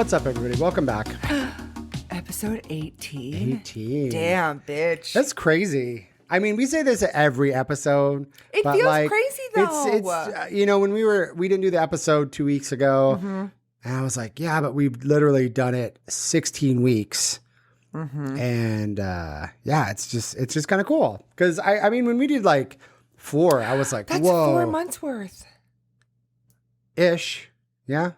What's up, everybody? Welcome back. Episode 18. 18. Damn, bitch. That's crazy. I mean, we say this at every episode. It but feels crazy, though. It's when we didn't do the episode 2 weeks ago, and I was like, yeah, but we've literally done it 16 weeks. And it's just kind of cool. Because I mean, when we did like 4, I was like, That's whoa. 4 months worth. Ish. Yeah.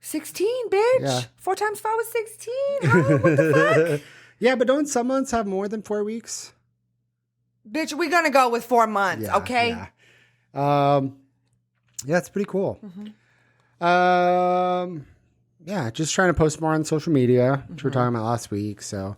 16, bitch. Yeah. 4 times 5 was 16. Huh? What the fuck? Yeah, but don't some months have more than 4 weeks? Bitch, we're going to go with 4 months, okay? Yeah. It's pretty cool. Just trying to post more on social media, which we were talking about last week. So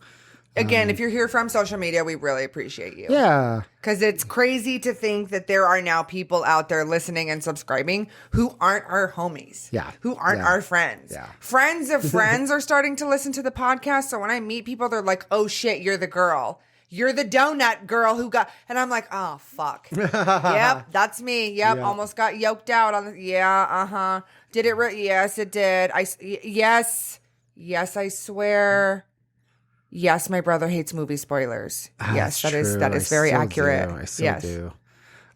Again, if you're here from social media, we really appreciate you. yeah. Because it's crazy to think that there are now people out there listening and subscribing who aren't our homies. Yeah. Who aren't our friends. Yeah. Friends of friends are starting to listen to the podcast. So when I meet people, they're like, oh shit, you're the girl. You're the donut girl who got, and I'm like, oh, fuck. Yep, that's me. Yep, Yeah. almost got yoked out on the, Did it, yes, it did. Yes, I swear. Yes, my brother hates movie spoilers. Yes, that is very accurate. I still do.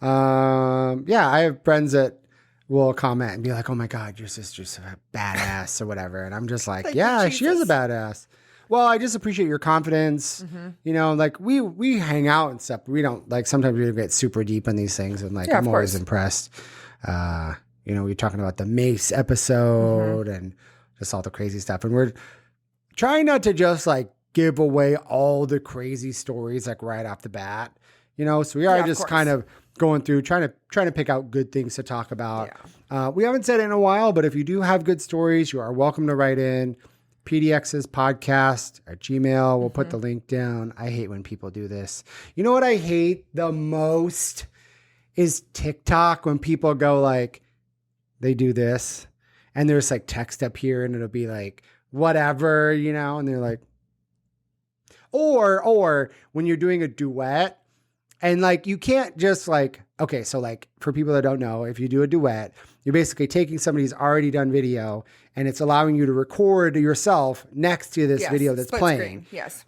I have friends that will comment and be like, oh my God, your sister's a badass or whatever. And I'm just like, Thank yeah, you, she is a Jesus. badass. Well, I just appreciate your confidence. You know, like we hang out and stuff. But we don't like, sometimes we get super deep on these things. And like, Yeah, I'm of always course. impressed. We're talking about the Mace episode and just all the crazy stuff. And we're trying not to just like give away all the crazy stories like right off the bat, so we are Yeah, of just course. kind of going through trying to pick out good things to talk about. We haven't said it in a while, but if you do have good stories, you are welcome to write in pdExes podcast at Gmail. We'll put the link down. I hate when people do this. You know what I hate the most is TikTok, when people go like, they do this and there's like text up here and it'll be like whatever, and they're like, or when you're doing a duet and like, you can't just like, okay, so like for people that don't know, if you do a duet, you're basically taking somebody's already done video and it's allowing you to record yourself next to this video that's split playing. screen, yes.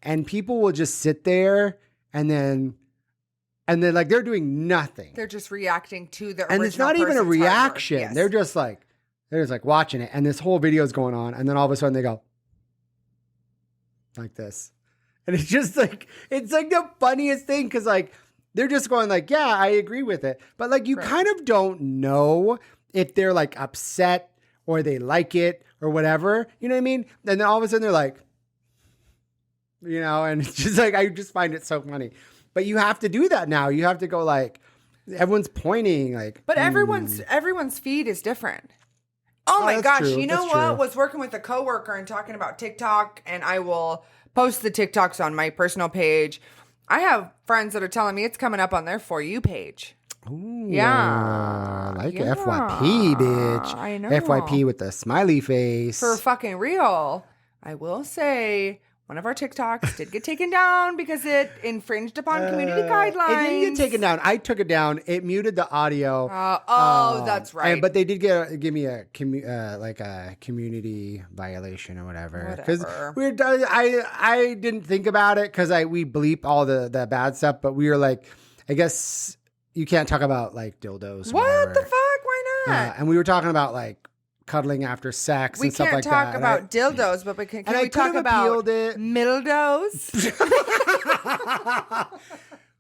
And people will just sit there and then like they're doing nothing. They're just reacting to the And original it's not even a person's hard work. reaction. Yes. They're just like watching it and this whole video is going on. And then all of a sudden they go like this. And it's just like, it's like the funniest thing. Cause like, they're just going like, yeah, I agree with it. But like, you kind of don't know if they're like upset or they like it or whatever. You know what I mean? And then all of a sudden they're like, and it's just like, I just find it so funny. But you have to do that now. You have to go like, everyone's pointing like. But everyone's feed is different. Oh my that's gosh. true. You know That's what? true. Was working with a coworker and talking about TikTok, and I will post the TikToks on my personal page. I have friends that are telling me it's coming up on their For You page. Ooh, Yeah. like Yeah. FYP, bitch. I know. FYP with the smiley face. For fucking real. I will say one of our TikToks did get taken down because it infringed upon community guidelines. It didn't get taken down. I took it down. It muted the audio. That's right. But they did give me a community violation or whatever. Because I didn't think about it because we bleep all the bad stuff. But we were like, I guess you can't talk about like dildos. Or what whatever. the fuck? Why not? And we were talking about like cuddling after sex and stuff like that. We can't talk about dildos, but can we talk about it. mildews?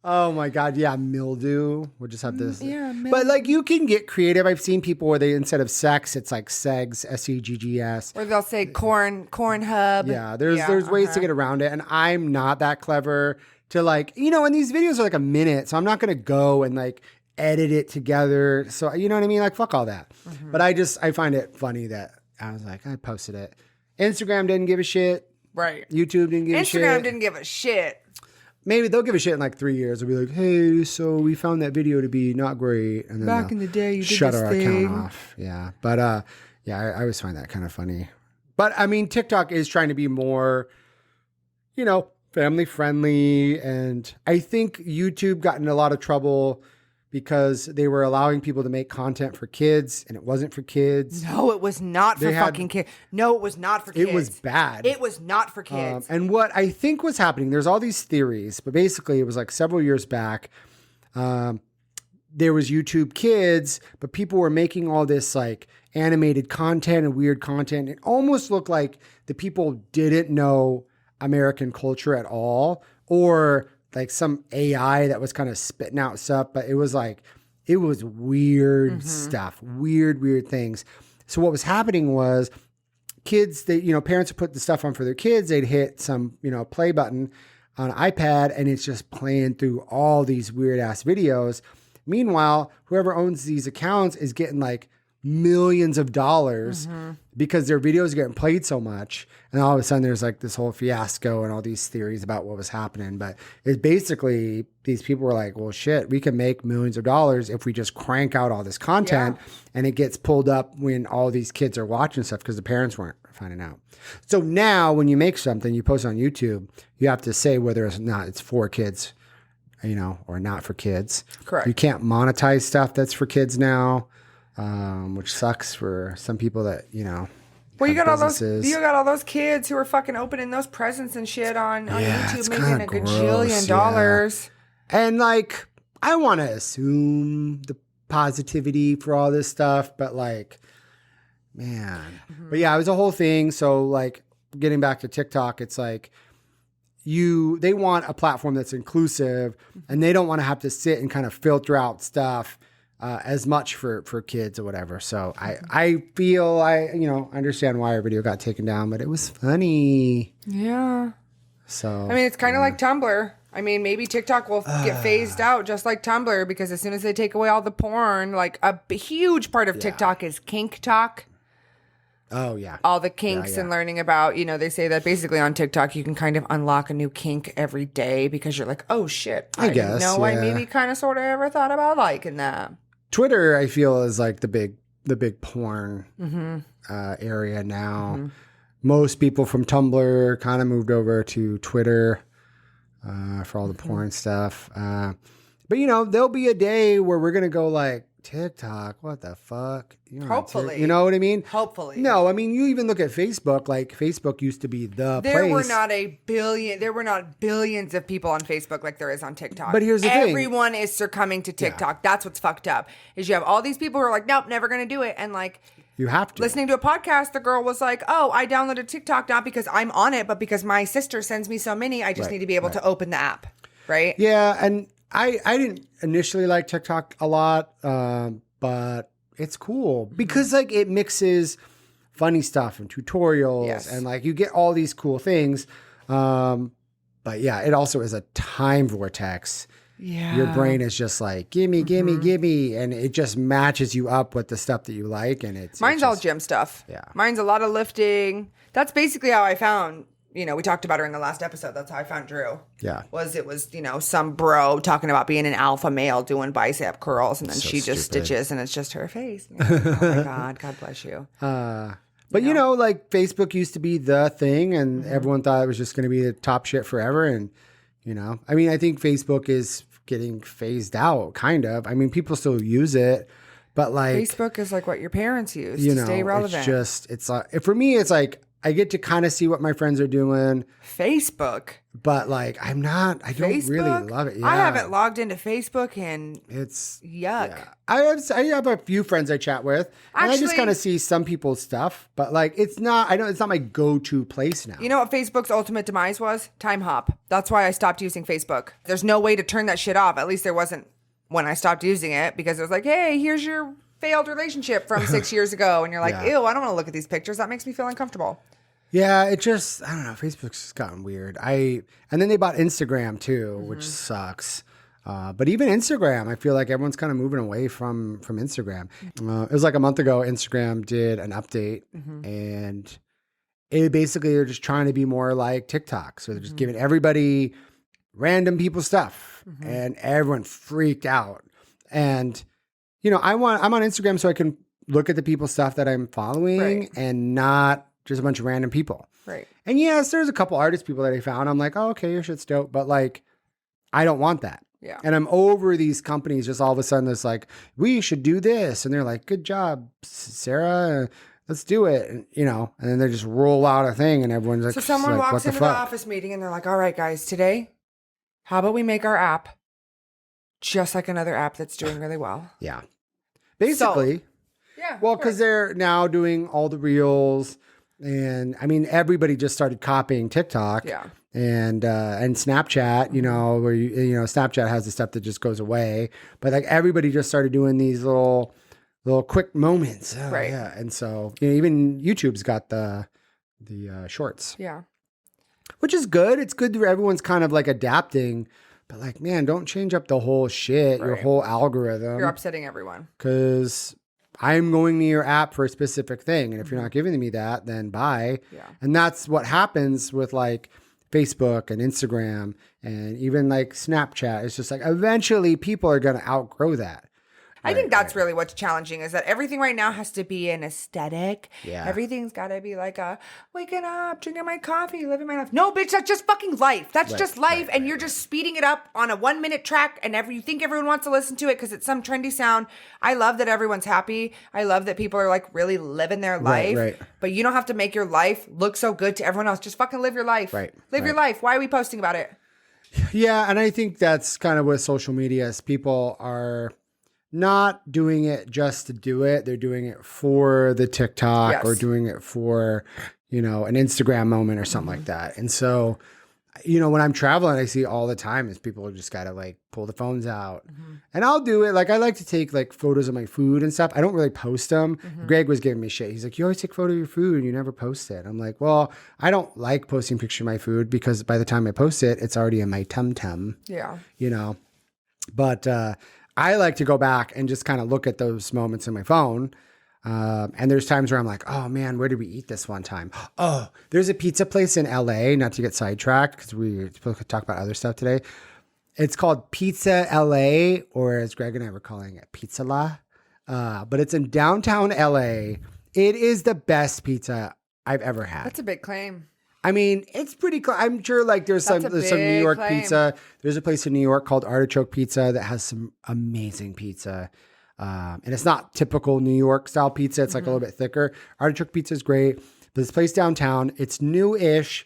Oh my God. Yeah. Mildew. We'll just have this. Yeah, But like you can get creative. I've seen people where they, instead of sex, it's like segs, SEGGS. Or they'll say corn hub. Yeah. There's ways to get around it. And I'm not that clever to like, and these videos are like a minute. So I'm not going to go and like edit it together. So you know what I mean? Like fuck all that. But I find it funny that I was like, I posted it. Instagram didn't give a shit. Right. YouTube didn't give a shit. Instagram didn't give a shit. Maybe they'll give a shit in like 3 years. They'll be like, hey, so we found that video to be not great. And then Back in the day, you did shut this our thing. account off. Yeah. But I always find that kind of funny. But I mean, TikTok is trying to be more, family friendly. And I think YouTube got in a lot of trouble because they were allowing people to make content for kids, and it wasn't for kids. No, it was not for fucking kids. No, it was not for kids. It was bad. It was not for kids. And what I think was happening, there's all these theories, but basically it was like several years back. There was YouTube Kids, but people were making all this like animated content and weird content. It almost looked like the people didn't know American culture at all, or like some AI that was kind of spitting out stuff, but it was weird stuff, weird things. So what was happening was kids, parents would put the stuff on for their kids. They'd hit some, play button on an iPad, and it's just playing through all these weird ass videos. Meanwhile, whoever owns these accounts is getting like millions of dollars because their videos are getting played so much. And all of a sudden there's like this whole fiasco and all these theories about what was happening. But it's basically these people were like, well, shit, we can make millions of dollars if we just crank out all this content and it gets pulled up when all these kids are watching stuff because the parents weren't finding out. So now when you make something, you post on YouTube, you have to say whether or not it's for kids, or not for kids. Correct. You can't monetize stuff that's for kids now. Which sucks for some people that, well, you got all those kids who are fucking opening those presents and shit on YouTube making a gajillion dollars. And like, I want to assume the positivity for all this stuff, but like, man. But yeah, it was a whole thing. So like getting back to TikTok, it's like they want a platform that's inclusive, and they don't want to have to sit and kind of filter out stuff as much for kids or whatever. So I feel I understand why our video got taken down, but it was funny. Yeah. So I mean, it's kind of like Tumblr. I mean, maybe TikTok will get phased out just like Tumblr, because as soon as they take away all the porn, like a huge part of TikTok is kink talk. Oh, yeah. All the kinks and learning about, they say that basically on TikTok, you can kind of unlock a new kink every day because you're like, oh, shit. I guess, didn't know I maybe kind of sort of ever thought about liking that. Twitter, I feel, is like the big porn area now. Most people from Tumblr kind of moved over to Twitter for all the porn stuff. But, there'll be a day where we're going to go like, TikTok, what the fuck? Hopefully. You know what I mean? Hopefully. No, I mean, you even look at Facebook, like Facebook used to be the place. There were not billions of people on Facebook like there is on TikTok. But here's the thing. Everyone is succumbing to TikTok. Yeah. That's what's fucked up, is you have all these people who are like, nope, never going to do it. And like, you have to. Listening to a podcast, the girl was like, oh, I downloaded TikTok not because I'm on it, but because my sister sends me so many, I just need to be able to open the app. Right? Yeah, and I didn't initially like TikTok a lot, but it's cool because like it mixes funny stuff and tutorials and like you get all these cool things. But yeah, it also is a time vortex. Yeah. Your brain is just like, gimme, and it just matches you up with the stuff that you like. And mine's all gym stuff. Yeah. Mine's a lot of lifting. That's basically how I found, we talked about her in the last episode. That's how I found Drew. Yeah. It was, some bro talking about being an alpha male doing bicep curls, and then she just stitches and it's just her face. Oh my God. God bless you. But like Facebook used to be the thing, and everyone thought it was just going to be the top shit forever. And, I mean, I think Facebook is getting phased out, kind of. I mean, people still use it, but like Facebook is like what your parents use to stay relevant. It's like, for me, it's like, I get to kind of see what my friends are doing. Facebook. But like, I don't really love it. Yeah. I haven't logged into Facebook and it's yuck. Yeah. I have a few friends I chat with, and I just kind of see some people's stuff, but like, it's not my go-to place now. You know what Facebook's ultimate demise was? Time hop. That's why I stopped using Facebook. There's no way to turn that shit off. At least there wasn't when I stopped using it, because it was like, hey, here's your failed relationship from 6 years ago. And you're like, ew, I don't want to look at these pictures. That makes me feel uncomfortable. Yeah, I don't know. Facebook's just gotten weird. And then they bought Instagram too, which sucks. But even Instagram, I feel like everyone's kind of moving away from Instagram. It was like a month ago, Instagram did an update, and it basically they're just trying to be more like TikTok. So they're just giving everybody random people stuff, and everyone freaked out. And I'm on Instagram so I can look at the people stuff that I'm following and not just a bunch of random people. Right. And yes, there's a couple artist people that I found. I'm like, oh, okay, your shit's dope. But like, I don't want that. Yeah. And I'm over these companies just all of a sudden it's like, we should do this. And they're like, good job, Sarah. Let's do it. And, and then they just roll out a thing and everyone's like, so someone like, walks what the into fuck? the office meeting and they're like, all right, guys, today, how about we make our app just like another app that's doing really well? Yeah. Basically. Yeah. Well, because they're now doing all the reels. And I mean, everybody just started copying TikTok. Yeah. And Snapchat, where Snapchat has the stuff that just goes away. But like everybody just started doing these little quick moments. Oh, right. Yeah. And so even YouTube's got the shorts. Yeah. Which is good. It's good that everyone's kind of like adapting. But like, man, don't change up the whole shit, your whole algorithm. You're upsetting everyone. Because I'm going to your app for a specific thing. And if you're not giving me that, then bye. Yeah. And that's what happens with like Facebook and Instagram and even like Snapchat. It's just like eventually people are going to outgrow that. I think that's really what's challenging is that everything right now has to be an aesthetic. Yeah. Everything's got to be like a waking up, drinking my coffee, living my life. No, bitch, that's just fucking life. That's just life. And you're just speeding it up on a 1-minute track and you think everyone wants to listen to it because it's some trendy sound. I love that everyone's happy. I love that people are like really living their life. Right. But you don't have to make your life look so good to everyone else. Just fucking live your life. Live your life. Why are we posting about it? Yeah. And I think that's kind of with social media is people are not doing it just to do it. They're doing it for the TikTok or doing it for, an Instagram moment or something like that. And so, when I'm traveling, I see all the time is people just got to like pull the phones out and I'll do it. Like I like to take like photos of my food and stuff. I don't really post them. Greg was giving me shit. He's like, you always take a photo of your food and you never post it. I'm like, well, I don't like posting pictures of my food because by the time I post it, it's already in my tum-tum. Yeah. But, I like to go back and just kind of look at those moments in my phone. And there's times where I'm like, oh man, where did we eat this one time? Oh, there's a pizza place in LA, not to get sidetracked because we're supposed to talk about other stuff today. It's called Pizza LA, or as Greg and I were calling it, Pizza La. But it's in downtown LA. It is the best pizza I've ever had. That's a big claim. I mean, it's pretty cool. I'm sure like there's some New York pizza. There's a place in New York called Artichoke Pizza that has some amazing pizza. And it's not typical New York style pizza. It's like a little bit thicker. Artichoke Pizza is great. But this place downtown, it's new-ish.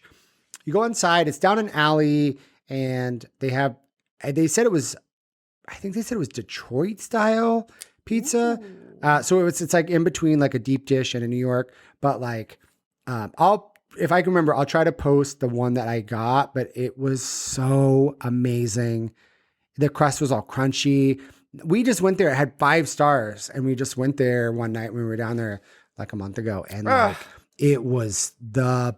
You go inside, it's down an alley, and they said it was Detroit style pizza. So it's like in between like a deep dish and a New York. But like, if I can remember, I'll try to post the one that I got, but it was so amazing. The crust was all crunchy. We just went there. It had 5 stars, and we just went there one night when we were down there like a month ago, and like it was the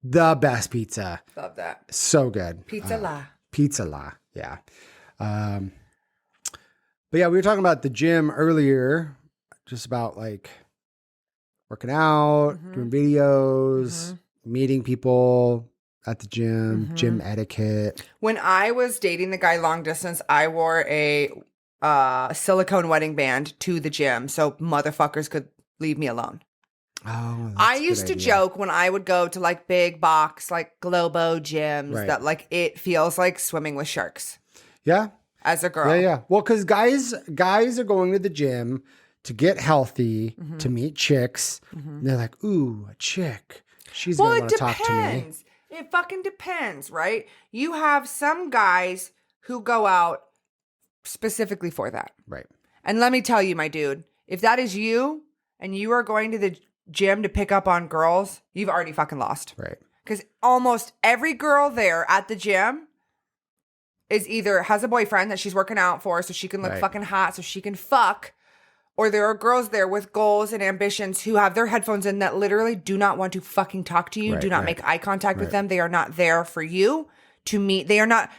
best pizza. Love that. So good. Pizza La. Pizza La. Yeah. But yeah, we were talking about the gym earlier, just about like working out, doing videos, meeting people at the gym, gym etiquette. When I was dating the guy long distance, I wore a silicone wedding band to the gym so motherfuckers could leave me alone. Oh, I used to joke when I would go to like big box, like Globo gyms that like it feels like swimming with sharks. Yeah. As a girl. Yeah. Well, because guys are going to the gym to get healthy, to meet chicks. And they're like, ooh, a chick. She's going to want to talk to me. It fucking depends, right? You have some guys who go out specifically for that. Right. And let me tell you, my dude, if that is you and you are going to the gym to pick up on girls, you've already fucking lost. Right. Because almost every girl there at the gym is either has a boyfriend that she's working out for so she can look fucking hot so she can fuck, or there are girls there with goals and ambitions who have their headphones in that literally do not want to fucking talk to you, do not make eye contact with them. They are not there for you to meet. They are not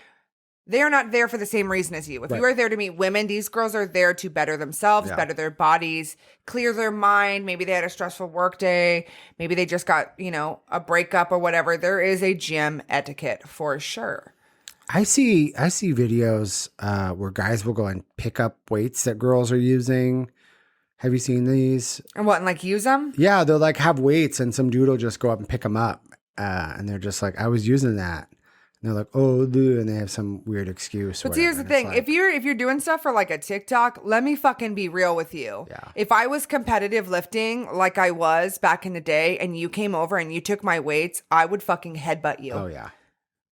there for the same reason as you. If you are there to meet women, these girls are there to better themselves, better their bodies, clear their mind. Maybe they had a stressful work day. Maybe they just got, a breakup or whatever. There is a gym etiquette for sure. I see videos where guys will go and pick up weights that girls are using. Have you seen these? And what, and like use them? Yeah, they'll like have weights and some dude will just go up and pick them up. And they're just like, I was using that. they're like, oh, dude, and they have some weird excuse. But see, here's the thing: if you're doing stuff for like a TikTok, let me fucking be real with you. Yeah. If I was competitive lifting like I was back in the day, and you came over and you took my weights, I would fucking headbutt you. Oh yeah.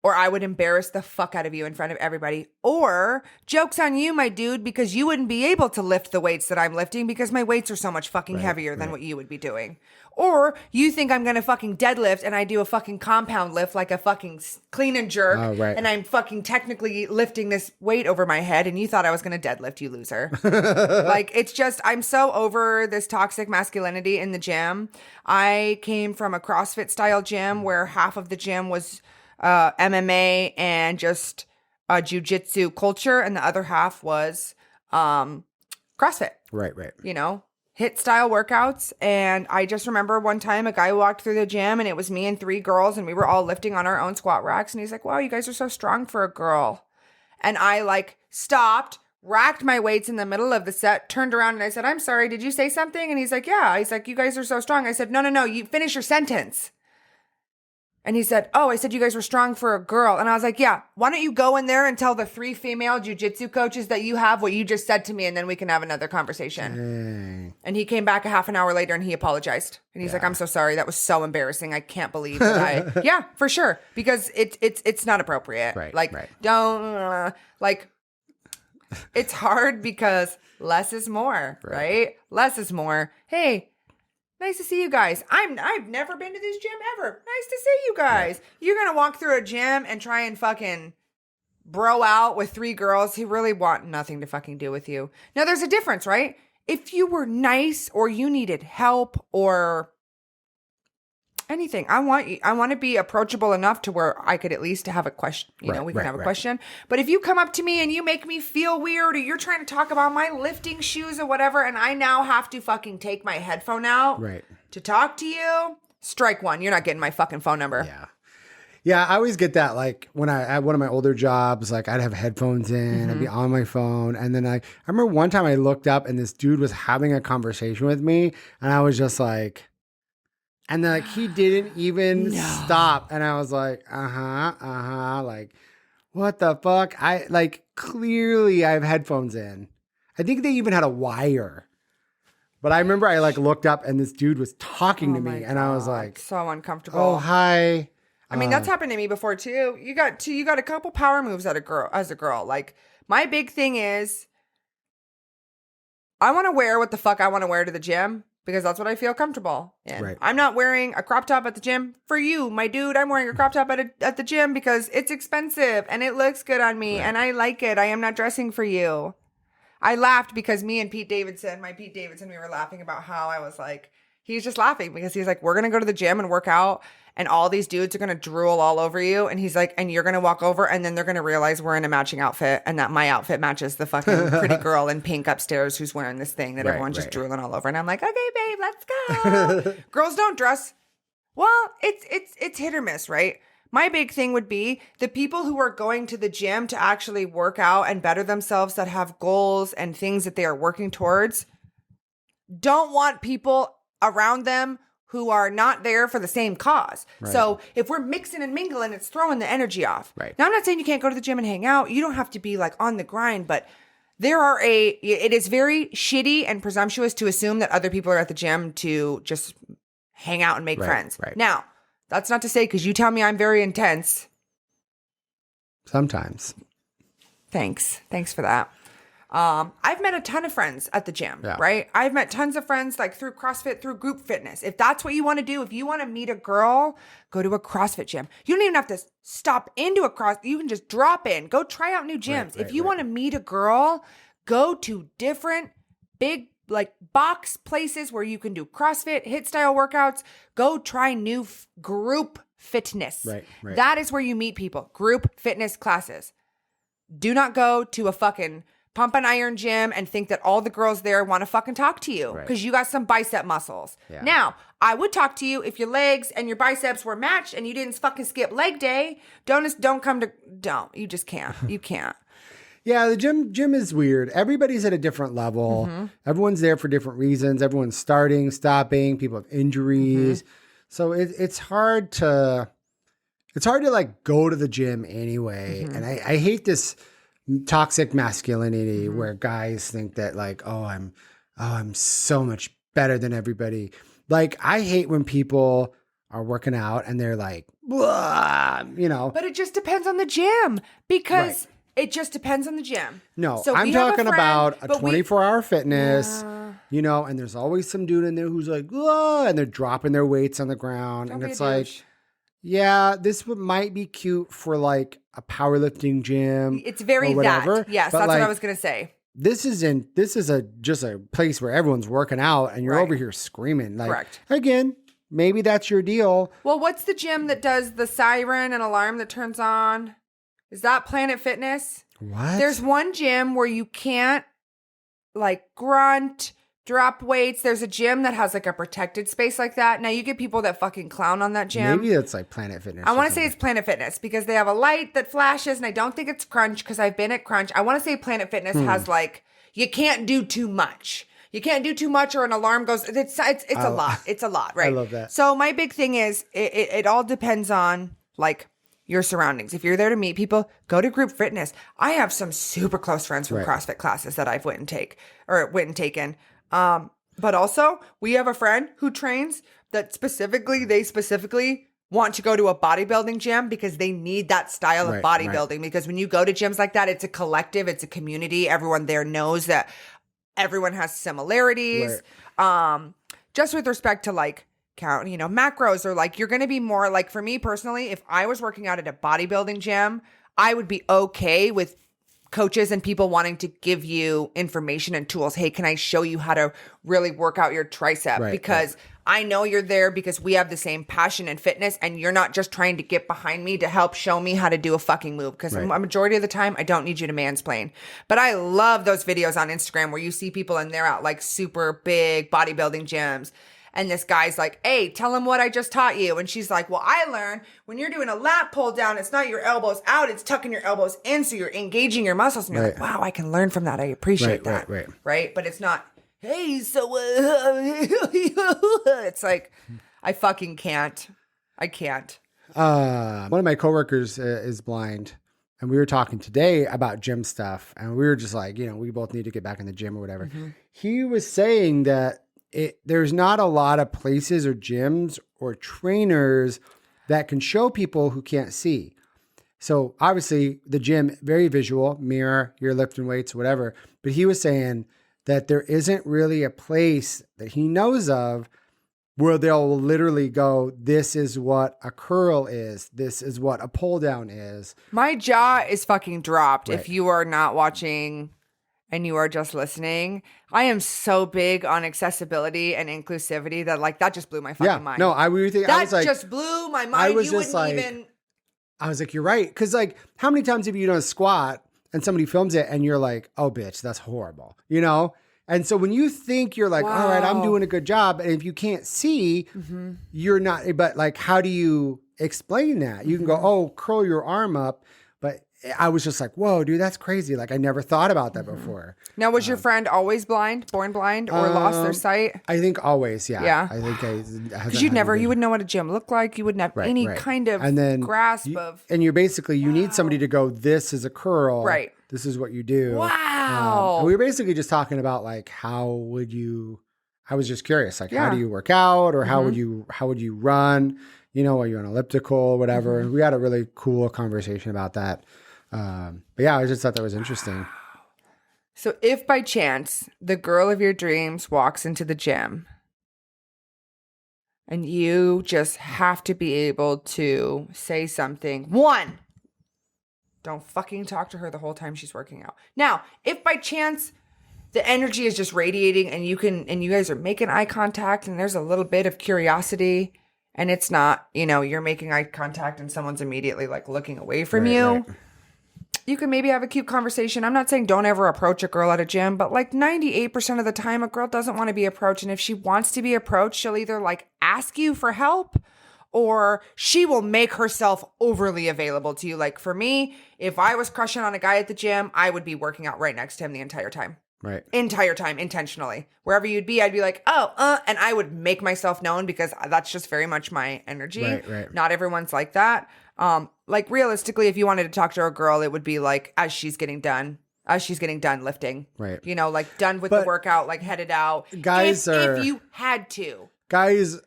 Or I would embarrass the fuck out of you in front of everybody. Or, joke's on you, my dude, because you wouldn't be able to lift the weights that I'm lifting because my weights are so much fucking heavier than what you would be doing. Or, you think I'm going to fucking deadlift and I do a fucking compound lift like a fucking clean and jerk. Oh, right. And I'm fucking technically lifting this weight over my head and you thought I was going to deadlift, you loser. Like, it's just, I'm so over this toxic masculinity in the gym. I came from a CrossFit style gym where half of the gym was MMA and just a jiu-jitsu culture, and the other half was CrossFit. Right. You know, HIIT style workouts. And I just remember one time a guy walked through the gym and it was me and 3 girls and we were all lifting on our own squat racks. And he's like, wow, you guys are so strong for a girl. And I like stopped, racked my weights in the middle of the set, turned around and I said, I'm sorry, did you say something? And he's like, yeah. He's like, you guys are so strong. I said, no, you finish your sentence. And he said, oh, I said you guys were strong for a girl. And I was like, yeah, why don't you go in there and tell the 3 female jiu-jitsu coaches that you have what you just said to me, and then we can have another conversation. Dang. And he came back a half an hour later and he apologized. And he's like, I'm so sorry. That was so embarrassing. I can't believe that yeah, for sure. Because it's not appropriate. Don't, it's hard because less is more, right? Less is more. Hey, nice to see you guys. I've never been to this gym ever. Nice to see you guys. You're going to walk through a gym and try and fucking bro out with 3 girls who really want nothing to fucking do with you. Now, there's a difference, right? If you were nice or you needed help or anything, I want to be approachable enough to where I could at least have a question. We can have a question. But if you come up to me and you make me feel weird or you're trying to talk about my lifting shoes or whatever, and I now have to fucking take my headphone out to talk to you, strike one. You're not getting my fucking phone number. Yeah, I always get that. Like when I had one of my older jobs, like I'd have headphones in, I'd be on my phone. And then I remember one time I looked up and this dude was having a conversation with me and I was just like, and then like he didn't even stop. And I was like, like, what the fuck? I like clearly I have headphones in. I think they even had a wire. But I remember I like looked up and this dude was talking to me and I was like, so uncomfortable. Oh, hi. I mean, that's happened to me before too. You got a couple power moves as a girl. Like my big thing is I want to wear what the fuck I want to wear to the gym. Because that's what I feel comfortable in. Right. I'm not wearing a crop top at the gym for you, my dude. I'm wearing a crop top at the gym because it's expensive and it looks good on me and I like it. I am not dressing for you. I laughed because me and my Pete Davidson, we were laughing about how I was like, he's just laughing because he's like, we're going to go to the gym and work out and all these dudes are going to drool all over you. And he's like, and you're going to walk over and then they're going to realize we're in a matching outfit and that my outfit matches the fucking pretty girl in pink upstairs who's wearing this thing that everyone's just drooling all over. And I'm like, okay, babe, let's go. Girls don't dress. Well, it's hit or miss, right? My big thing would be the people who are going to the gym to actually work out and better themselves, that have goals and things that they are working towards, don't want people around them who are not there for the same cause. Right. So if we're mixing and mingling, it's throwing the energy off. Right. Now, I'm not saying you can't go to the gym and hang out. You don't have to be like on the grind, but it is very shitty and presumptuous to assume that other people are at the gym to just hang out and make friends. Right. Now, that's not to say, because you tell me I'm very intense. Sometimes. Thanks for that. I've met a ton of friends at the gym, right? I've met tons of friends like through CrossFit, through group fitness. If that's what you want to do, if you want to meet a girl, go to a CrossFit gym. You don't even have to stop into you can just drop in, go try out new gyms. If you want to meet a girl, go to different big like box places where you can do CrossFit, HIIT style workouts. Go try new group fitness. Right. That is where you meet people. Group fitness classes. Do not go to a fucking pump and iron gym and think that all the girls there want to fucking talk to you because you got some bicep muscles. Yeah. Now, I would talk to you if your legs and your biceps were matched and you didn't fucking skip leg day. Don't. You just can't. You can't. Yeah, the gym is weird. Everybody's at a different level. Mm-hmm. Everyone's there for different reasons. Everyone's starting, stopping. People have injuries. Mm-hmm. So it's hard to... It's hard to like go to the gym anyway. And I hate this toxic masculinity where guys think that like, oh, I'm so much better than everybody. Like, I hate when people are working out and they're like, blah, you know. But it just depends on the gym because it just depends on the gym. No, So I'm talking about a 24-hour fitness, Yeah. you know, and there's always some dude in there who's like, "Whoa," and they're dropping their weights on the ground. Don't And be a it's like, douche. yeah, this might be cute for like a powerlifting gym. It's very or whatever, that. Yes, but that's like, what I was going to say. This is just a place where everyone's working out and you're over here screaming. Like, Correct. Again, maybe that's your deal. Well, what's the gym that does the siren and alarm that turns on? Is that Planet Fitness? What? There's one gym where you can't like grunt, drop weights. There's a gym that has like a protected space like that. Now you get people that fucking clown on that gym. Maybe it's like Planet Fitness. I want to say it's Planet Fitness because they have a light that flashes, and I don't think it's Crunch because I've been at Crunch. I want to say Planet Fitness has like, you can't do too much. You can't do too much or an alarm goes. It's a lot. It's a lot, right? I love that. So my big thing is it all depends on like your surroundings. If you're there to meet people, go to group fitness. I have some super close friends from CrossFit classes that I've went and taken. But also we have a friend who trains that they specifically want to go to a bodybuilding gym because they need that style of bodybuilding. Because when you go to gyms like that, it's a collective, it's a community. Everyone there knows that everyone has similarities. Just with respect to like count, macros, or like, you're going to be more like, for me personally, if I was working out at a bodybuilding gym, I would be okay with coaches and people wanting to give you information and tools. Hey, can I show you how to really work out your tricep? Because I know you're there because we have the same passion and fitness, and you're not just trying to get behind me to help show me how to do a fucking move. Because a majority of the time, I don't need you to mansplain. But I love those videos on Instagram where you see people and they're at like super big bodybuilding gyms. And this guy's like, hey, tell him what I just taught you. And she's like, well, I learned when you're doing a lat pull down, it's not your elbows out, it's tucking your elbows in. So you're engaging your muscles. And you're like, wow, I can learn from that. I appreciate that. Right. But it's not, hey, so it's like, I fucking can't. I can't. One of my coworkers is blind. And we were talking today about gym stuff. And we were just like, we both need to get back in the gym or whatever. He was saying that there's not a lot of places or gyms or trainers that can show people who can't see. So obviously the gym, very visual, mirror, you're lifting weights, whatever. But he was saying that there isn't really a place that he knows of where they'll literally go, this is what a curl is. This is what a pull down is. My jaw is fucking dropped. If you are not watching and you are just listening, I am so big on accessibility and inclusivity that like, that just blew my fucking mind. No, I was like, just blew my mind. You wouldn't even. I was like, you're right. Cause like, how many times have you done a squat and somebody films it and you're like, oh bitch, that's horrible. And so when you think you're like, all right, I'm doing a good job. And if you can't see, you're not, but like, how do you explain that? You can go, oh, curl your arm up. But I was just like, whoa, dude, that's crazy. Like, I never thought about that before. Now, was your friend always blind, born blind, or lost their sight? I think always, yeah. Yeah. I think because you wouldn't know what a gym looked like. You wouldn't have any kind of grasp of. And you're basically, you need somebody to go, this is a curl. Right. This is what you do. Wow. And we were basically just talking about like, I was just curious, like, how Yeah. do you work out, or how would you run? Are you on elliptical, whatever? And we had a really cool conversation about that. But yeah, I just thought that was interesting. So if by chance the girl of your dreams walks into the gym and you just have to be able to say something, one, don't fucking talk to her the whole time she's working out. Now, if by chance the energy is just radiating and you guys are making eye contact and there's a little bit of curiosity and it's not, you're making eye contact and someone's immediately like looking away from you. Right. You can maybe have a cute conversation. I'm not saying don't ever approach a girl at a gym, but like 98% of the time, a girl doesn't want to be approached. And if she wants to be approached, she'll either like ask you for help or she will make herself overly available to you. Like for me, if I was crushing on a guy at the gym, I would be working out right next to him the entire time. Right. Entire time, intentionally. Wherever you'd be, I'd be like, and I would make myself known because that's just very much my energy. Right. Not everyone's like that. Like realistically, if you wanted to talk to a girl, it would be like as she's getting done lifting. Right. You know, like done with the workout, like headed out. Guys if you had to. Guys,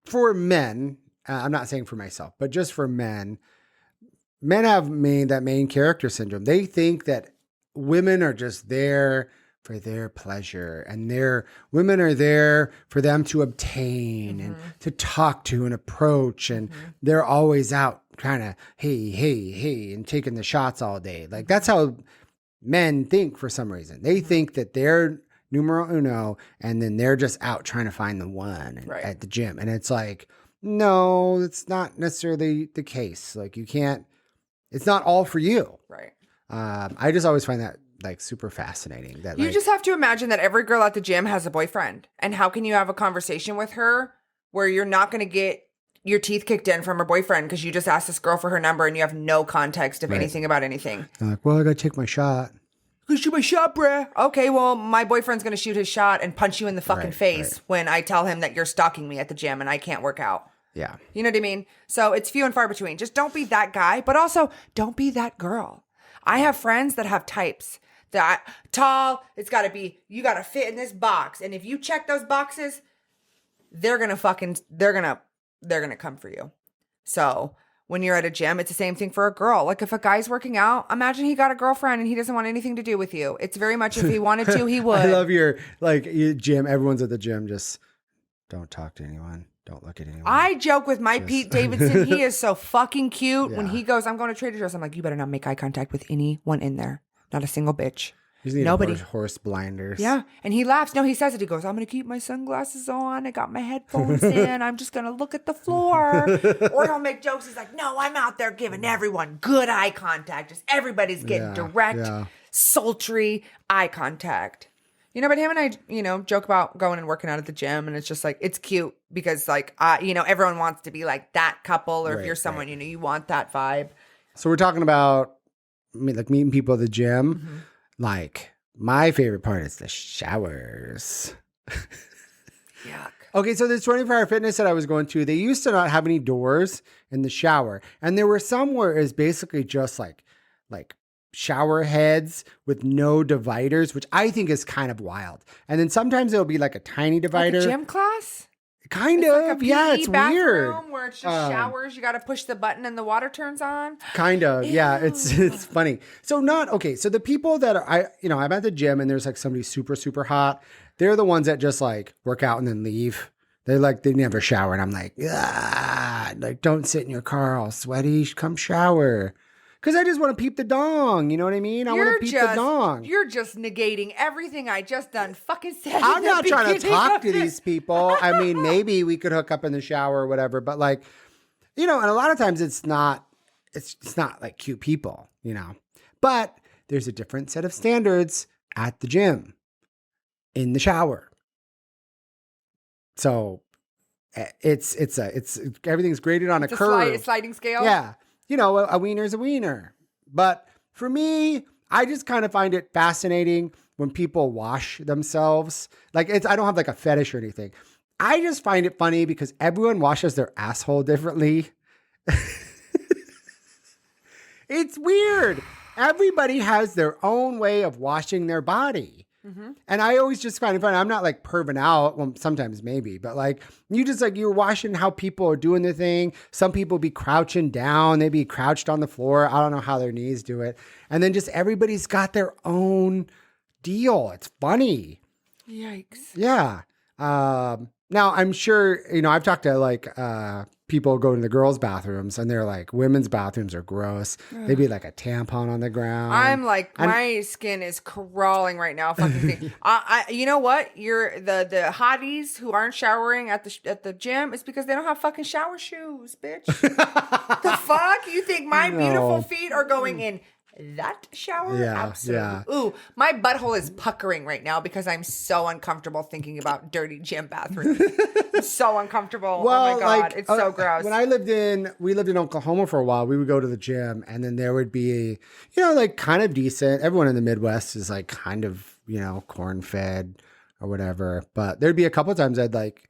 for men, I'm not saying for myself, but just for men have that main character syndrome. They think that women are just there for their pleasure, and women are there for them to obtain and to talk to and approach, and they're always out kind of hey and taking the shots all day. Like that's how men think for some reason. They think that they're numero uno, and then they're just out trying to find the one at the gym. And it's like, no, it's not necessarily the case. Like you can't, it's not all for you. Right. I just always find that like super fascinating. That you just have to imagine that every girl at the gym has a boyfriend. And how can you have a conversation with her where you're not going to get your teeth kicked in from her boyfriend because you just asked this girl for her number and you have no context of anything about anything? They're like, well, I got to take my shot. Gonna shoot my shot, bruh. Okay, well, my boyfriend's gonna shoot his shot and punch you in the fucking face when I tell him that you're stalking me at the gym and I can't work out. Yeah. You know what I mean? So it's few and far between. Just don't be that guy, but also don't be that girl. I have friends that have types. That tall, it's gotta be, you gotta fit in this box. And if you check those boxes, they're gonna come for you. So when you're at a gym, it's the same thing for a girl. Like if a guy's working out, imagine he got a girlfriend and he doesn't want anything to do with you. It's very much if he wanted to, he would. I love your gym. Everyone's at the gym. Just don't talk to anyone. Don't look at anyone. I joke with my Pete Davidson. He is so fucking cute. Yeah. When he goes, I'm going to Trader Joe's. I'm like, you better not make eye contact with anyone in there. Not a single bitch. Nobody. Horse blinders. Yeah. And he laughs. No, he says it. He goes, I'm going to keep my sunglasses on. I got my headphones in. I'm just going to look at the floor. Or he'll make jokes. He's like, no, I'm out there giving everyone good eye contact. Just everybody's getting direct, sultry eye contact. You know, but him and I, joke about going and working out at the gym. And it's just like, it's cute because like, everyone wants to be like that couple. Or if you're someone, you want that vibe. So we're talking about like meeting people at the gym. Mm-hmm. Like, my favorite part is the showers. Yuck. Okay, so this 24-hour fitness that I was going to, they used to not have any doors in the shower. And there were some where it's basically just like shower heads with no dividers, which I think is kind of wild. And then sometimes it'll be like a tiny divider. Like a gym class? Kind of, yeah, it's weird. Where it's just showers, you got to push the button and the water turns on. Kind of, yeah, it's funny. So so the people that are, I'm at the gym and there's like somebody super, super hot. They're the ones that just like work out and then leave. They never shower. And I'm like, don't sit in your car all sweaty. Come shower. Because I just want to peep the dong. You know what I mean? I want to peep the dong. You're just negating everything I just done fucking said. I'm not trying to talk to these people. I mean, maybe we could hook up in the shower or whatever. But like, and a lot of times it's not like cute people, But there's a different set of standards at the gym in the shower. So it's everything's graded on a curve. A sliding scale? Yeah. A wiener's a wiener. But for me, I just kind of find it fascinating when people wash themselves. Like I don't have like a fetish or anything. I just find it funny because everyone washes their asshole differently. It's weird. Everybody has their own way of washing their body. Mm-hmm. And I always just find it funny. I'm not like perving out. Well, sometimes maybe, but like you're watching how people are doing the thing. Some people be crouching down. They be crouched on the floor. I don't know how their knees do it. And then just everybody's got their own deal. It's funny. Yikes. Yeah. Now I'm sure, I've talked to like, people go to the girls' bathrooms and they're like, women's bathrooms are gross. They'd be like a tampon on the ground. I'm like, my skin is crawling right now. Fucking thing. You know what? You're the hotties who aren't showering at the gym. It's because they don't have fucking shower shoes, bitch. The fuck? You think my beautiful feet are going in that shower? Yeah, Absolutely. yeah. Ooh, my butthole is puckering right now because I'm so uncomfortable thinking about dirty gym bathrooms. I'm so uncomfortable. Well, oh my God. like, It's so gross. When we lived in Oklahoma for a while, we would go to the gym and then there would be, like kind of decent. Everyone in the Midwest is like kind of, corn fed or whatever. But there'd be a couple of times I'd like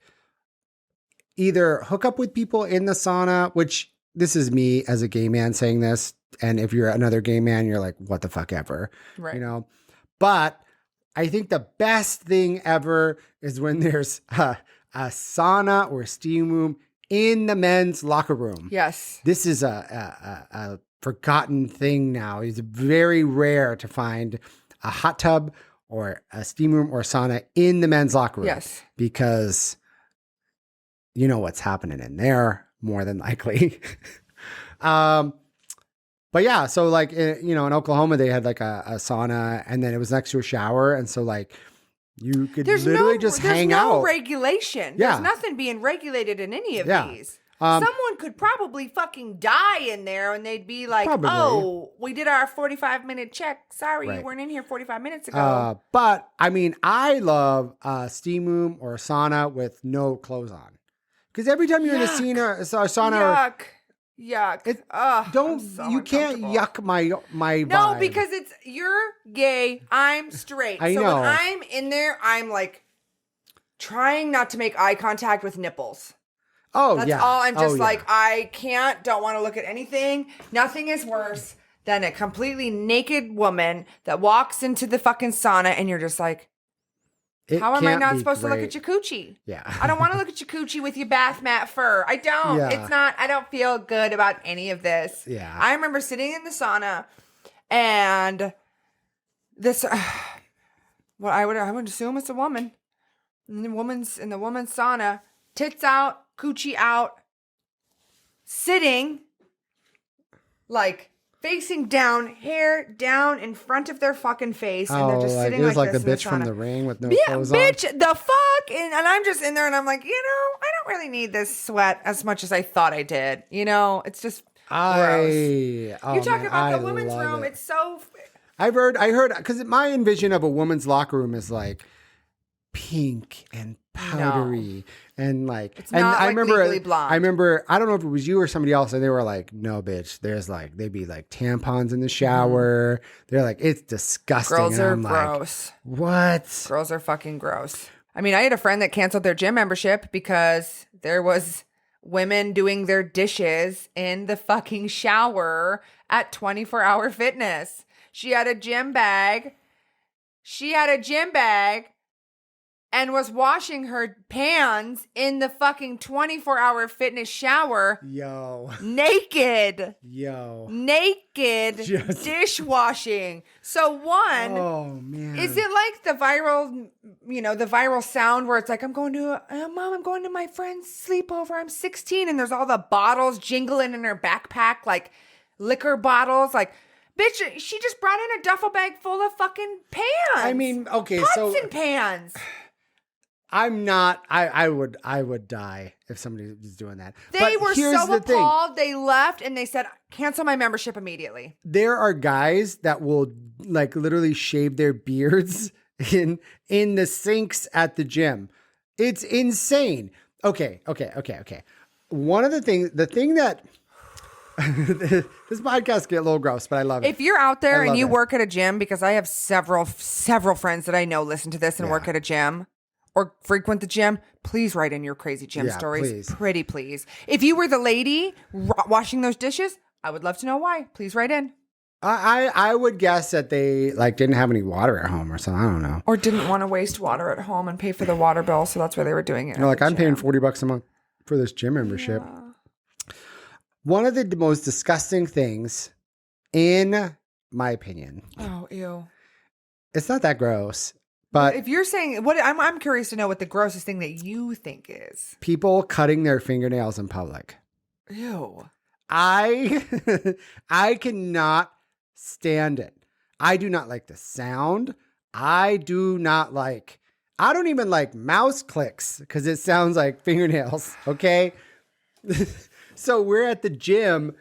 either hook up with people in the sauna, which this is me as a gay man saying this. And if you're another gay man, you're like, what the fuck ever, right. But I think the best thing ever is when there's a sauna or a steam room in the men's locker room. Yes. This is a forgotten thing now. It's very rare to find a hot tub or a steam room or sauna in the men's locker room. Yes. Because you know what's happening in there, more than likely. But yeah, so like, in Oklahoma, they had like a sauna and then it was next to a shower. And so like you could literally just hang out. There's no regulation. Yeah. There's nothing being regulated in any of Yeah. these. Someone could probably fucking die in there and they'd be like, Probably. oh, we did our 45-minute check. Sorry, Right. you weren't in here 45 minutes ago. But I mean, I love a steam room or a sauna with no clothes on. Because every time you're in a sauna, Yuck. Yuck. you can't yuck my No, vibe. because you're gay, I'm straight. I so know. when I'm in there, I'm like trying not to make eye contact with nipples. That's all. I'm just I don't want to look at anything. Nothing is worse than a completely naked woman that walks into the fucking sauna and you're just like, how am I not supposed to look at your coochie? Yeah. I don't want to look at your coochie with your bath mat fur. I don't. Yeah. It's not, I don't feel good about any of this. Yeah. I remember sitting in the sauna and this, well, I would assume it's a woman. In the woman's sauna, tits out, coochie out, sitting like facing down, hair down in front of their fucking face, and they're just sitting like this. It was like the in bitch from The Ring with no yeah, clothes on. bitch, the fuck, and I'm just in there, and I'm like, I don't really need this sweat as much as I thought I did. It's just gross. You talk about the women's room; it's so. I heard, because my envision of a woman's locker room is like pink and powdery and like, it's and not I like remember, Legally Blonde. I remember, I don't know if it was you or somebody else, and they were like, no, bitch, there's like, they'd be like tampons in the shower. They're like, it's disgusting. Girls and are I'm gross. Like, what? Girls are fucking gross. I mean, I had a friend that canceled their gym membership because there was women doing their dishes in the fucking shower at 24-Hour Fitness. She had a gym bag and was washing her pans in the fucking 24-Hour Fitness shower. Naked. Just- Dishwashing. So Oh man. is it like the viral sound where it's like, I'm going to my friend's sleepover. I'm 16 and there's all the bottles jingling in her backpack, like liquor bottles, like, bitch, she just brought in a duffel bag full of fucking pans. I mean, okay, pots and pans. I'm not. I would die if somebody was doing that. They But were here's so the thing. appalled. They left and they said, cancel my membership immediately. There are guys that will like literally shave their beards in the sinks at the gym. It's insane. Okay. One of the thing that this podcast get a little gross, but I love it. If you're out there and you it. work at a gym, because I have several friends that I know listen to this and work at a gym or frequent the gym, please write in your crazy gym stories. Please. Pretty please. If you were the lady washing those dishes, I would love to know why. Please write in. I would guess that they like didn't have any water at home or something. I don't know. Or didn't want to waste water at home and pay for the water bill, so that's why they were doing it. They're like, I'm paying $40 a month for this gym membership. Yeah. One of the most disgusting things, in my opinion. Oh, ew. It's not that gross, but if you're saying what, I'm curious to know what the grossest thing that you think is. People cutting their fingernails in public. Ew. I cannot stand it. I do not like the sound. I don't even like mouse clicks because it sounds like fingernails. Okay. So we're at the gym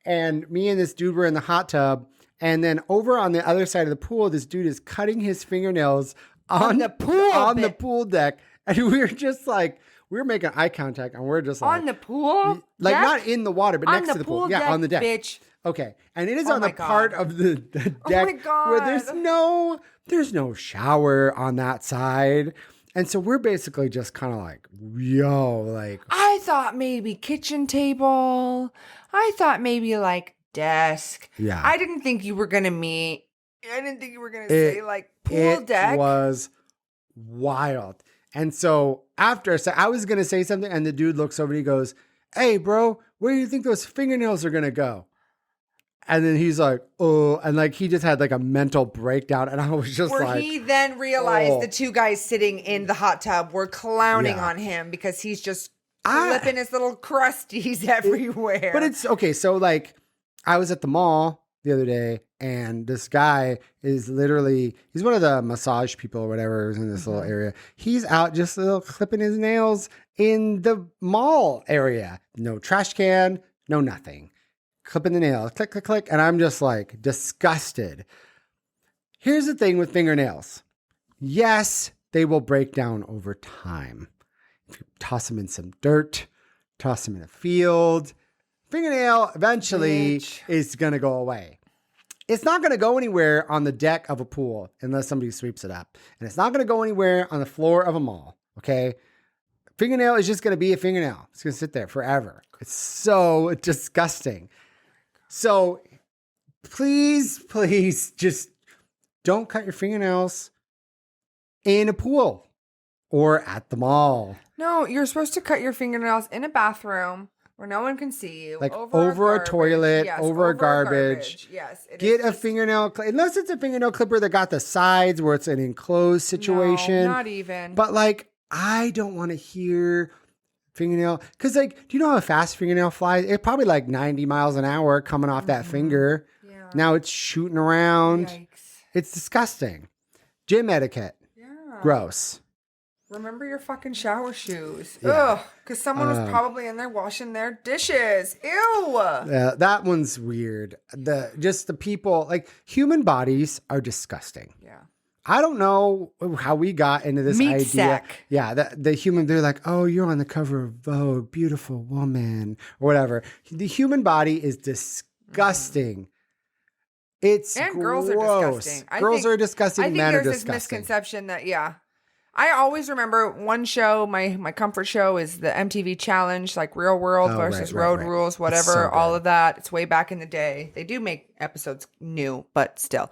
and me and this dude were in the hot tub And then over on the other side of the pool, this dude is cutting his fingernails on the pool deck. And we were making eye contact, and we're just like on the pool, like deck? not in the water, but next to the pool. Yeah, on the deck. Bitch. Okay, and it is on the part of the deck where there's no shower on that side, and so we're basically just kind of like, yo, like I thought maybe kitchen table. I thought maybe like desk. Yeah, I didn't think you were gonna meet. I didn't think you were gonna say like pool deck. It was wild. And so after, I was going to say something, and the dude looks over and he goes, "Hey, bro, where do you think those fingernails are going to go?" And then he's like, "Oh," and like he just had like a mental breakdown. And I was just where he then realized the two guys sitting in the hot tub were clowning on him because he's just flipping his little crusties everywhere. But it's okay. So like I was at the mall the other day, and this guy is he's one of the massage people or whatever who's in this little area. He's out just clipping his nails in the mall area. No trash can, no nothing. Clipping the nails, click, click, click. And I'm just like disgusted. Here's the thing with fingernails. Yes, they will break down over time. If you toss them in some dirt, toss them in a field, fingernail eventually is going to go away. It's not going to go anywhere on the deck of a pool unless somebody sweeps it up. And it's not going to go anywhere on the floor of a mall. Okay. Fingernail is just going to be a fingernail. It's going to sit there forever. It's so disgusting. So please just don't cut your fingernails in a pool or at the mall. No, you're supposed to cut your fingernails in a bathroom where no one can see you. Like over a toilet, over a garbage. Yes. Get a fingernail unless it's a fingernail clipper that got the sides where it's an enclosed situation. No, not even. But like, I don't want to hear fingernail. Because like, do you know how fast fingernail flies? It's probably like 90 miles an hour coming off that finger. Yeah. Now it's shooting around. Yikes. It's disgusting. Gym etiquette. Yeah. Gross. Remember your fucking shower shoes. Yeah. Ugh, because someone was probably in there washing their dishes. Ew. Yeah, that one's weird. The people, like human bodies are disgusting. Yeah. I don't know how we got into this idea. Sack. Yeah, the human, they're like, oh, you're on the cover of Vogue, beautiful woman, or whatever. The human body is disgusting. It's and gross. Girls are disgusting. Girls are disgusting. Men are disgusting. I think there's this misconception that, I always remember one show, my comfort show is the MTV Challenge, like Real World versus Road Rules, whatever, so all of that. It's way back in the day. They do make episodes new, but still.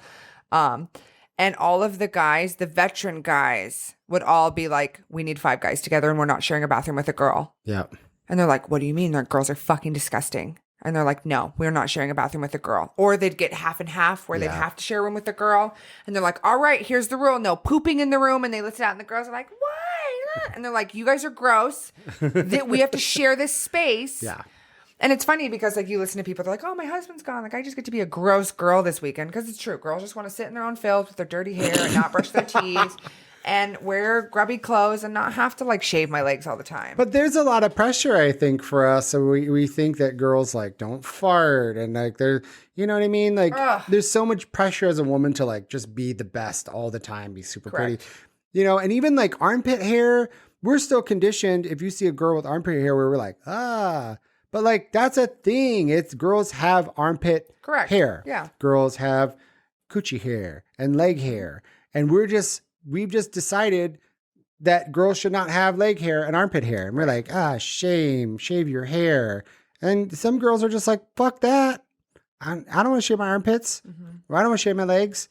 And all of the guys, the veteran guys, would all be like, we need 5 guys together and we're not sharing a bathroom with a girl. Yeah. And they're like, what do you mean? Like, girls are fucking disgusting. And they're like, no, we're not sharing a bathroom with a girl. Or they'd get half and half where they'd have to share a room with a girl. And they're like, all right, here's the rule. No pooping in the room. And they list it out and the girls are like, why? And they're like, you guys are gross. We have to share this space. Yeah. And it's funny because like you listen to people, they're like, oh, my husband's gone. Like I just get to be a gross girl this weekend. Because it's true. Girls just want to sit in their own filth with their dirty hair and not brush their teeth. And wear grubby clothes and not have to like shave my legs all the time. But there's a lot of pressure, I think, for us. So we think that girls like don't fart and like they're, you know what I mean? Like there's so much pressure as a woman to like just be the best all the time, be super pretty, you know, and even like armpit hair, we're still conditioned. If you see a girl with armpit hair where we're like, but like that's a thing. It's girls have armpit hair. Yeah. Girls have coochie hair and leg hair. And we've just decided that girls should not have leg hair and armpit hair. And we're like, shame, shave your hair. And some girls are just like, fuck that. I don't want to shave my armpits. Or I don't want to shave my legs.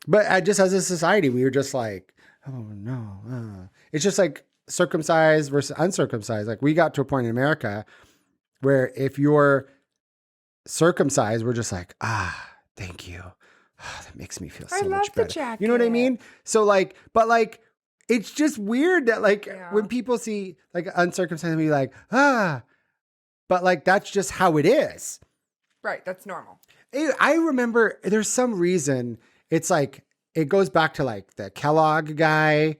But just as a society, we were just like, oh no. It's just like circumcised versus uncircumcised. Like we got to a point in America where if you're circumcised, we're just like, thank you. That makes me feel so much better. Jacket. You know what I mean? So like, but like, it's just weird that like when people see like uncircumcised, be like, but like, that's just how it is. Right. That's normal. I remember there's some reason it's like, it goes back to like the Kellogg guy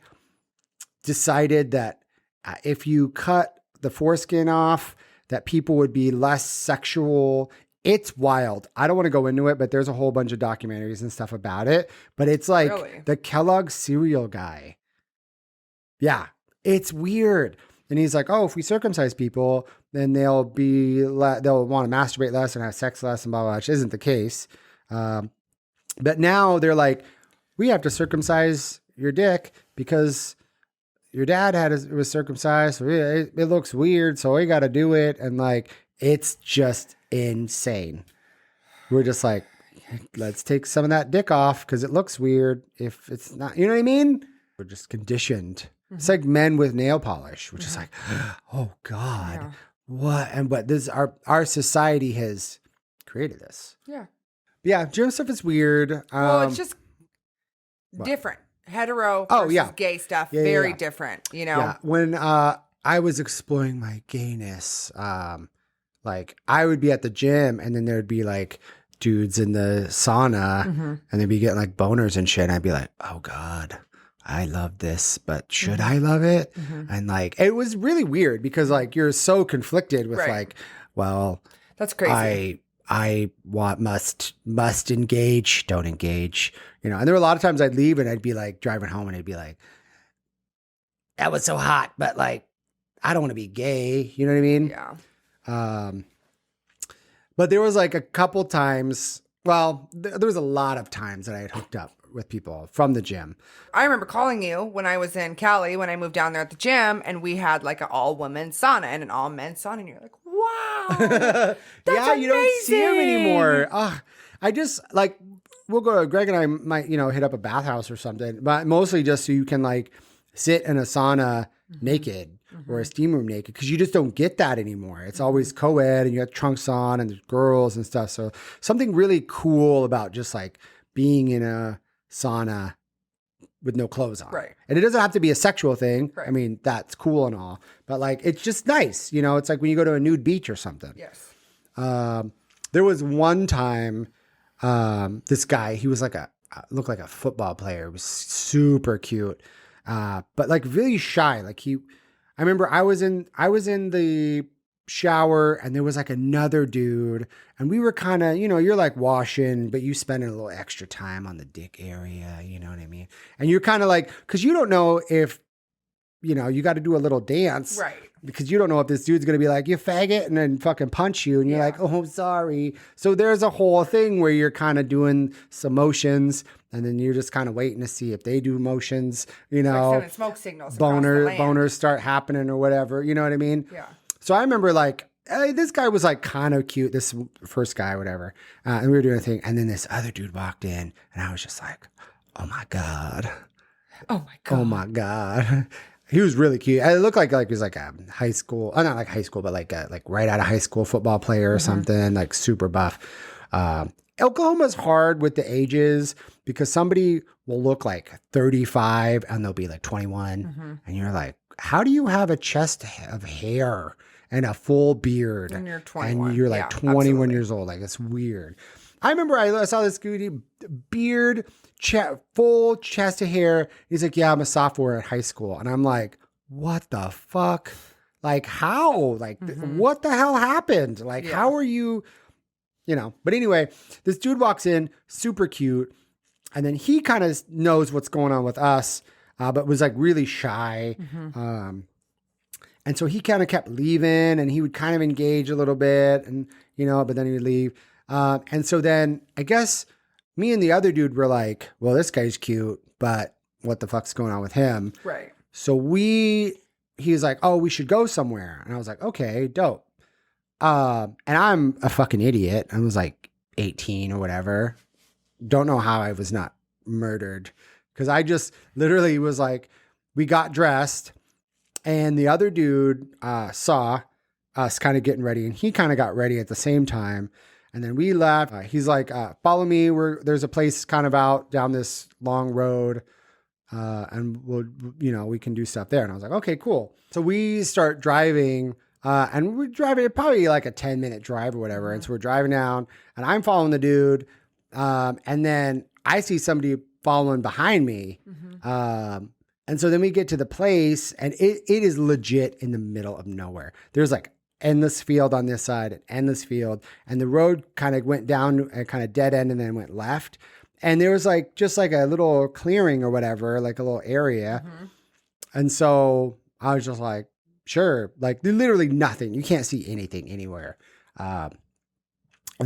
decided that if you cut the foreskin off, that people would be less sexual It's wild. I don't want to go into it, but there's a whole bunch of documentaries and stuff about it. But it's like the Kellogg cereal guy. Yeah, it's weird. And he's like, oh, if we circumcise people, then they'll want to masturbate less and have sex less and blah, blah, which isn't the case. But now they're like, we have to circumcise your dick because your dad was circumcised. So it looks weird. So we got to do it. And like, it's just insane. We're just like, let's take some of that dick off because it looks weird if it's not, you know what I mean? We're just conditioned. It's like men with nail polish, which is like, oh God, what? But this, our society has created this. Yeah. Yeah. Gym stuff is weird. Well, it's just different. Hetero versus gay stuff. Very different, you know? Yeah. When I was exploring my gayness, like I would be at the gym and then there'd be like dudes in the sauna and they'd be getting like boners and shit. And I'd be like, oh God, I love this, but should I love it? And like, it was really weird because like, you're so conflicted with like, well, that's crazy. I must engage, don't engage, you know? And there were a lot of times I'd leave and I'd be like driving home and I'd be like, that was so hot, but like, I don't want to be gay. You know what I mean? Yeah. But there was like a couple times, well, there was a lot of times that I had hooked up with people from the gym. I remember calling you when I was in Cali, when I moved down there at the gym, and we had like an all-women sauna and an all-men sauna, and you're like, wow, that's amazing. You don't see them anymore. I just like, we'll go, Greg and I might, hit up a bathhouse or something, but mostly just so you can like sit in a sauna naked or a steam room naked, because you just don't get that anymore. It's always co-ed and you got trunks on and there's girls and stuff. So something really cool about just like being in a sauna with no clothes on. Right. And it doesn't have to be a sexual thing. Right. I mean, that's cool and all, but like, it's just nice. It's like when you go to a nude beach or something. Yes. There was one time, this guy, he was like looked like a football player. He was super cute. But like really shy. Like I remember I was in the shower and there was like another dude and we were kind of, you're like washing, but you spending a little extra time on the dick area. You know what I mean? And you're kind of like, cause you don't know if, you got to do a little dance. Right. Because you don't know if this dude's going to be like, you faggot, and then fucking punch you. And you're like, oh, I'm sorry. So there's a whole thing where you're kind of doing some motions and then you're just kind of waiting to see if they do motions, like smoke signals. Boners start happening or whatever. You know what I mean? Yeah. So I remember like, this guy was like kind of cute. This first guy, whatever. And we were doing a thing. And then this other dude walked in and I was just like, oh my God. Oh my God. Oh my God. He was really cute. It looked like he was like a high school, not like high school, but like right out of high school football player or something, like super buff. Oklahoma's hard with the ages because somebody will look like 35 and they'll be like 21. And you're like, how do you have a chest of hair and a full beard? And you're 21. And you're like 21 absolutely. Years old. Like, it's weird. I remember I saw this dude, beard, full chest of hair. He's like, yeah, I'm a sophomore at high school. And I'm like, what the fuck? Like, how? Like, what the hell happened? Like, how are you, But anyway, this dude walks in, super cute. And then he kind of knows what's going on with us, but was like really shy. And so he kind of kept leaving and he would kind of engage a little bit and, but then he would leave. And so then I guess me and the other dude were like, well, this guy's cute, but what the fuck's going on with him? Right. So he was like, oh, we should go somewhere. And I was like, okay, dope. And I'm a fucking idiot. I was like 18 or whatever. Don't know how I was not murdered. Cause I just literally was like, we got dressed and the other dude, saw us kind of getting ready and he kind of got ready at the same time. And then we left. He's like, follow me. There's a place kind of out down this long road. And we can do stuff there. And I was like, okay, cool. So we start driving, and we're driving probably like a 10-minute drive or whatever. And so we're driving down and I'm following the dude. And then I see somebody following behind me. And so then we get to the place and it is legit in the middle of nowhere. There's like endless field on this side, and endless field. And the road kind of went down and kind of dead end and then went left. And there was like, just like a little clearing or whatever, like a little area. And so I was just like, sure, like literally nothing. You can't see anything anywhere. And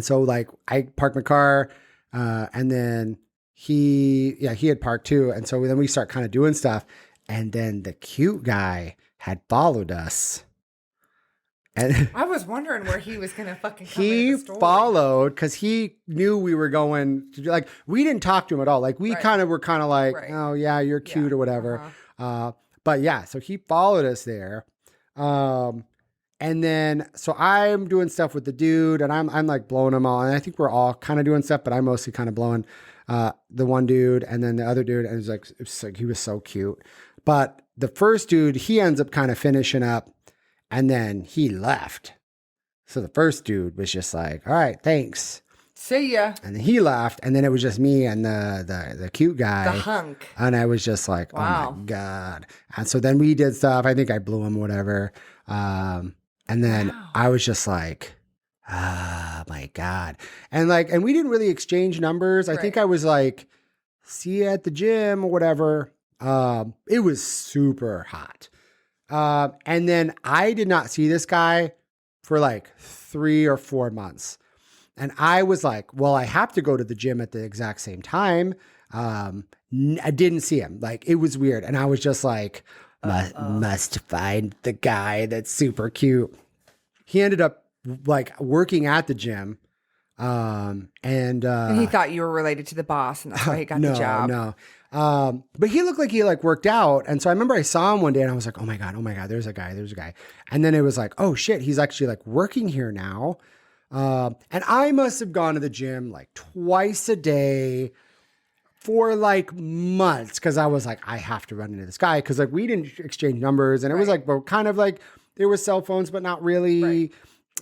so like I parked my car, and then he had parked too. And so then we start kind of doing stuff. And then the cute guy had followed us. And I was wondering where he was going to fucking come he into the story. followed because he knew we were going to do, like, we didn't talk to him at all. Like we kind of were kind of like, oh yeah, you're cute or whatever. But yeah, so he followed us there. And then, so I'm doing stuff with the dude and I'm like blowing him all. And I think we're all kind of doing stuff, but I'm mostly kind of blowing, the one dude and then the other dude. And it was like, he was so cute. But the first dude, he ends up kind of finishing up and then he left. So the first dude was just like, all right, thanks. See ya. And then he left. And then it was just me and the cute guy. The hunk. And I was just like, wow. Oh my God. And so then we did stuff. I think I blew him, whatever. And then I was just like, oh my God. And we didn't really exchange numbers. I think I was like, see you at the gym or whatever. It was super hot. And then I did not see this guy for like 3 or 4 months. And I was like, well, I have to go to the gym at the exact same time. I didn't see him. Like, it was weird. And I was just like, must find the guy that's super cute. He ended up like working at the gym. And he thought you were related to the boss and that's why he got the job. No. But he looked like he like worked out. And so I remember I saw him one day and I was like, oh my God, there's a guy. And then it was like, oh shit, he's actually like working here now. And I must have gone to the gym like twice a day for like months. Cause I was like, I have to run into this guy. Cause like we didn't exchange numbers and it was like, well, kind of like there were cell phones, but not really.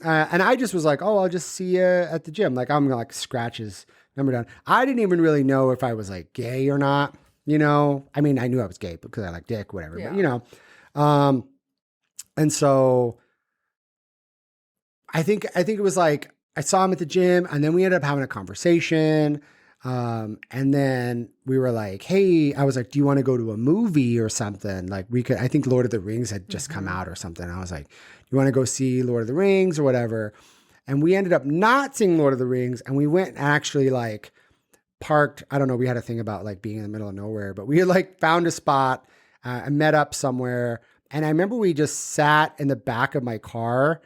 And I just was like, oh, I'll just see you at the gym. Like I'm gonna like scratch his number down. I didn't even really know if I was like gay or not, you know? I mean, I knew I was gay because I like dick, whatever, but you know? And so I think it was like, I saw him at the gym and then we ended up having a conversation. And then we were like, hey, I was like, do you want to go to a movie or something? Like I think Lord of the Rings had just come out or something. I was like, you want to go see Lord of the Rings or whatever? And we ended up not seeing Lord of the Rings. And we went and actually like parked. I don't know. We had a thing about like being in the middle of nowhere, but we had like found a spot and met up somewhere. And I remember we just sat in the back of my car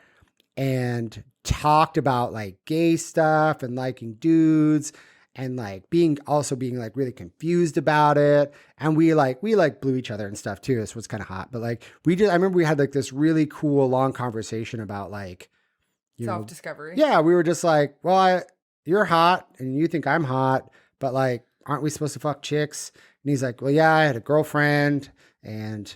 and talked about like gay stuff and liking dudes and like being like really confused about it. And we blew each other and stuff too. This was kind of hot, but like I remember we had like this really cool long conversation about like, self-discovery. Yeah. We were just like, well, you're hot and you think I'm hot, but like, aren't we supposed to fuck chicks? And he's like, well, yeah, I had a girlfriend and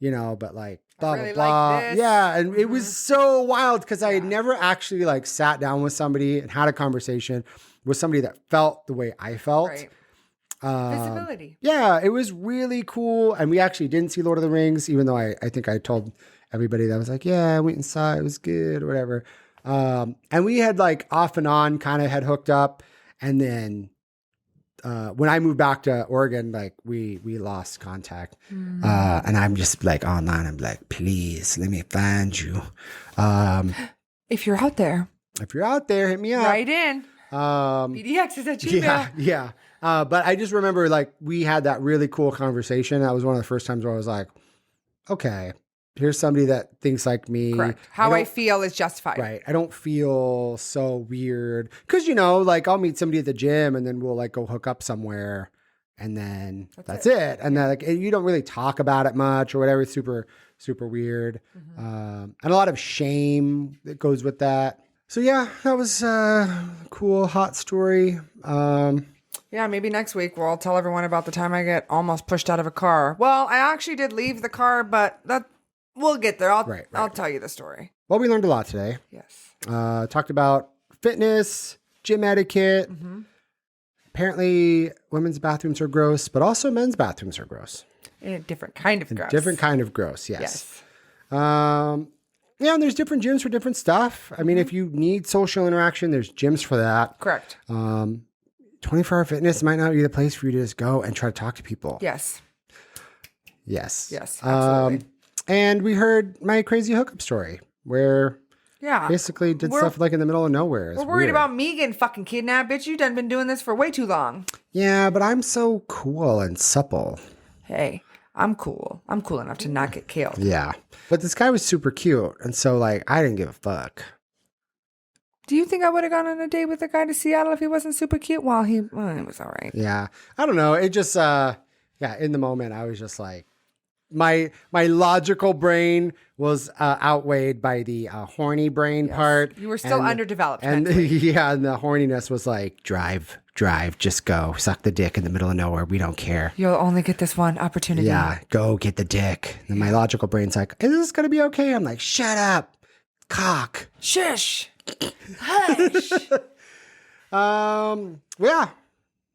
but like, blah, really blah, blah. like this. Yeah. And it was so wild because I had never actually like sat down with somebody and had a conversation with somebody that felt the way I felt. Right. Visibility. Yeah, it was really cool. And we actually didn't see Lord of the Rings, even though I think I told everybody that I was like, yeah, I went and saw it. It was good or whatever. And we had like off and on kind of had hooked up. And then when I moved back to Oregon, like we lost contact. And I'm just like online. I'm like, please let me find you. If you're out there, hit me up. Write in. pdExes at Gmail. Yeah. But I just remember like we had that really cool conversation. That was one of the first times where I was like, okay, here's somebody that thinks like me. Correct. How I feel is justified. Right. I don't feel so weird. Cause like I'll meet somebody at the gym and then we'll like go hook up somewhere and then that's it. And then like, you don't really talk about it much or whatever. It's super, super weird. And a lot of shame that goes with that. So yeah, that was a cool, hot story. Yeah, maybe next week we'll tell everyone about the time I get almost pushed out of a car. Well, I actually did leave the car, but we'll get there. I'll tell you the story. Well, we learned a lot today. Yes. Talked about fitness, gym etiquette. Apparently, women's bathrooms are gross, but also men's bathrooms are gross. In a different kind of gross. Different kind of gross, yes. Yeah, and there's different gyms for different stuff. I mean, if you need social interaction, there's gyms for that. Correct. 24-hour fitness might not be the place for you to just go and try to talk to people. Yes. Yes. Yes, absolutely. And we heard my crazy hookup story where Yeah. basically did stuff like in the middle of nowhere. It's We're worried weird. about me getting fucking kidnapped. Bitch, you done been doing this for way too long. Yeah, but I'm so cool and supple. Hey, I'm cool. I'm cool enough to not get killed. Yeah. But this guy was super cute. And so, like, I didn't give a fuck. Do you think I would have gone on a date with a guy to Seattle if he wasn't super cute? Well, it was all right. Yeah. I don't know. It just, in the moment, I was just like, my logical brain was outweighed by the horny brain part. You were still underdeveloped. And mentally. yeah, and the horniness was like, drive, just go. Suck the dick in the middle of nowhere. We don't care. You'll only get this one opportunity. Yeah, go get the dick. And my logical brain's like, is this going to be okay? I'm like, shut up, cock. Shush. Hush. Yeah.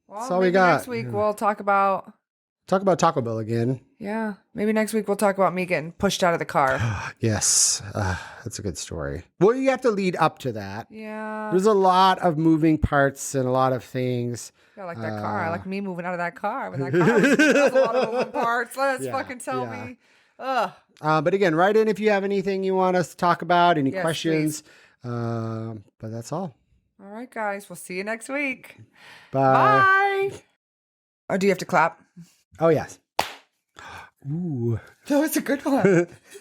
Well, That's all we maybe got. Next week we'll talk about... Talk about Taco Bell again. Yeah. Maybe next week we'll talk about me getting pushed out of the car. Yes. That's a good story. Well, you have to lead up to that. Yeah. There's a lot of moving parts and a lot of things. I like that car. I like me moving out of that car. When that car has a lot of moving parts. Let's fucking tell me. Ugh. But again, write in if you have anything you want us to talk about, any Yes, questions. But that's all. All right, guys. We'll see you next week. Bye. Bye. Or do you have to clap? Oh, yes. Ooh. That was a good one.